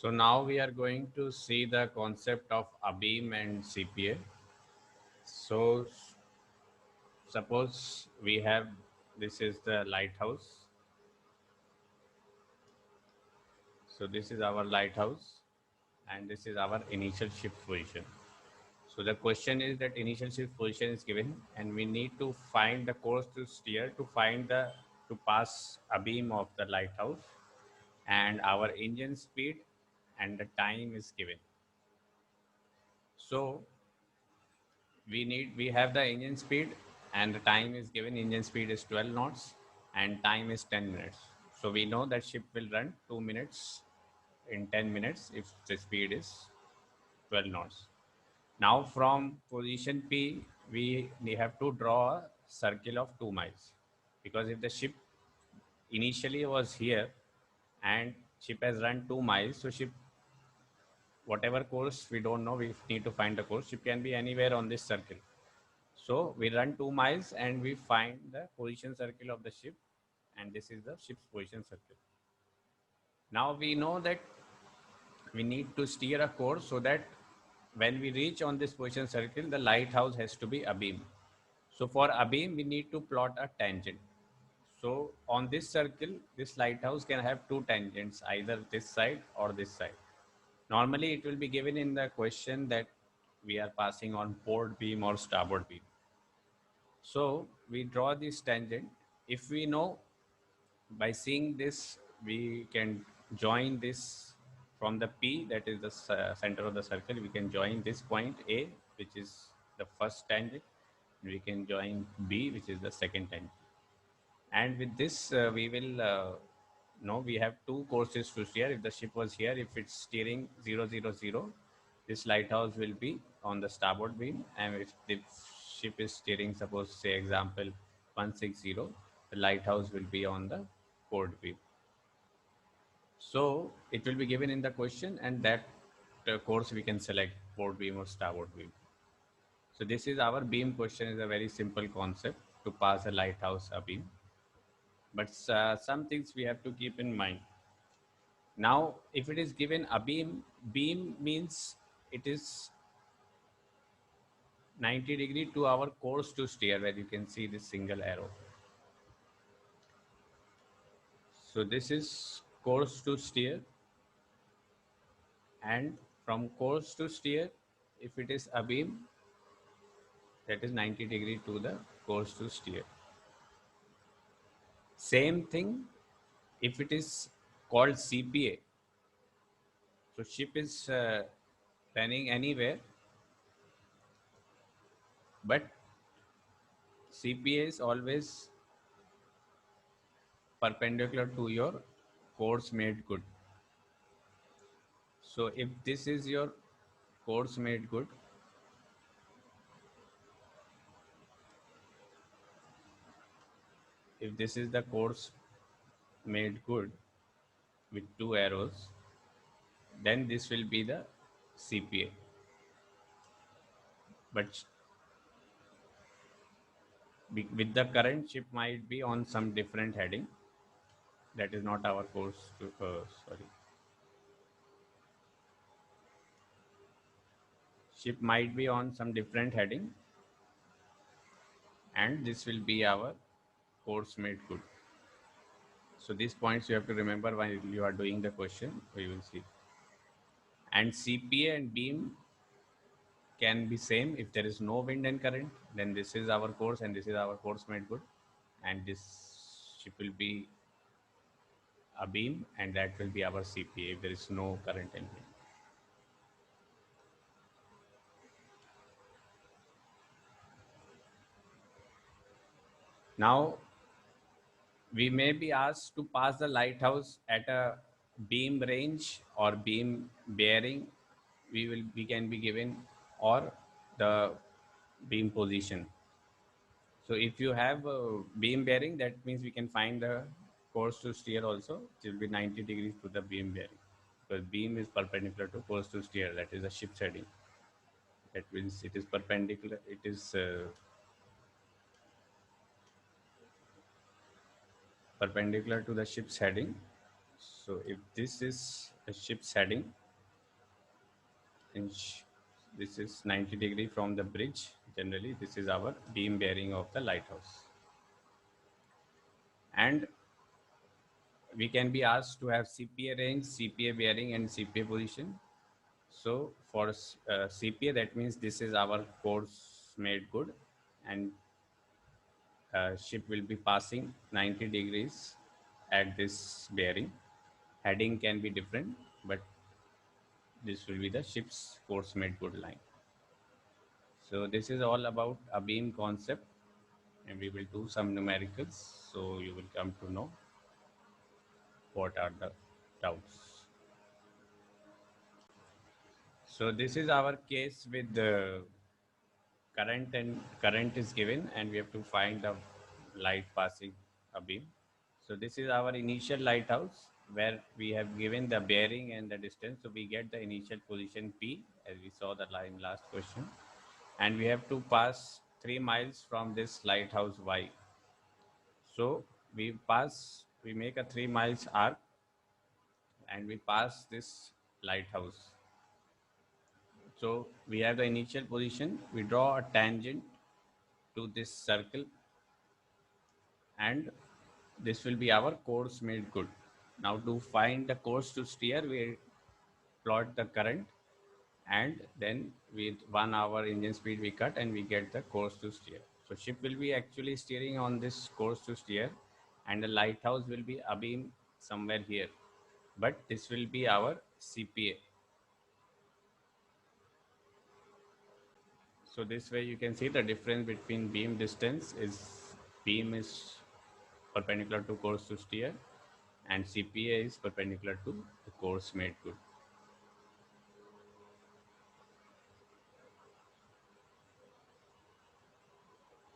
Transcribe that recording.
So now we are going to see the concept of abeam and CPA. So suppose we have, this is the lighthouse. So this is our lighthouse and this is our initial shift position. So the question is that initial shift position is given and we need to find the course to steer to pass abeam of the lighthouse, and our engine speed and the time is given. So we have the engine speed and the time is given. Engine speed is 12 knots and time is 10 minutes. So we know that ship will run 2 minutes in 10 minutes if the speed is 12 knots. Now from position P, we have to draw a circle of 2 miles, because if the ship initially was here and ship has run 2 miles, so ship, whatever course we don't know, we need to find the course. Ship can be anywhere on this circle. So we run 2 miles and we find the position circle of the ship, and this is the ship's position circle. Now we know that we need to steer a course so that when we reach on this position circle, the lighthouse has to be abeam. So for abeam, we need to plot a tangent. So on this circle, this lighthouse can have two tangents, either this side or this side. Normally, it will be given in the question that we are passing on port beam or starboard beam. So we draw this tangent. If we know, by seeing this, we can join this from the P, that is the center of the circle. We can join this point A, which is the first tangent. We can join B, which is the second tangent. And with this, we will know we have two courses to steer. If the ship was here, if it's steering 000, this lighthouse will be on the starboard beam. And if the ship is steering, suppose say example 160, the lighthouse will be on the port beam. So it will be given in the question, and that course we can select port beam or starboard beam. So this is our beam question, is a very simple concept to pass a lighthouse abeam. But some things we have to keep in mind. Now, if it is given abeam, beam means it is 90 degree to our course to steer, where you can see this single arrow. So this is course to steer, and from course to steer, if it is abeam, that is 90 degree to the course to steer. Same thing if it is called CPA. So ship is running anywhere, but CPA is always perpendicular to your course made good. So if this is your course made good, if this is the course made good with two arrows, then this will be the CPA. But with the current, ship might be on some different heading. That is not our course to, sorry. Ship might be on some different heading, and this will be our course made good. So these points you have to remember while you are doing the question. We will see. And CPA and beam can be same. If there is no wind and current, then this is our course and this is our course made good, and this ship will be a beam and that will be our CPA if there is no current and wind. Now we may be asked to pass the lighthouse at a beam range or beam bearing. We can be given, or the beam position. So if you have a beam bearing, that means we can find the course to steer also. It will be 90 degrees to the beam bearing, because beam is perpendicular to course to steer. That is the ship's heading. That means it is perpendicular. It is perpendicular to the ship's heading. So if this is a ship's heading, and this is 90 degree from the bridge, generally this is our beam bearing of the lighthouse. And we can be asked to have CPA range, CPA bearing, and CPA position. So for CPA, that means this is our course made good, and ship will be passing 90 degrees at this bearing. Heading can be different, but this will be the ship's course made good line. So this is all about a beam concept, and we will do some numericals, so you will come to know what are the doubts. So this is our case with the current, and current is given, and we have to find the light passing a beam. So this is our initial lighthouse where we have given the bearing and the distance. So we get the initial position P, as we saw the line last question, and we have to pass 3 miles from this lighthouse Y. So we make a 3 miles arc, and we pass this lighthouse. So we have the initial position. We draw a tangent to this circle, and this will be our course made good. Now to find the course to steer, we plot the current, and then with 1 hour engine speed we cut, and we get the course to steer. So ship will be actually steering on this course to steer, and the lighthouse will be abeam somewhere here. But this will be our CPA. So this way you can see the difference between beam distance is beam is perpendicular to course to steer, and CPA is perpendicular to the course made good.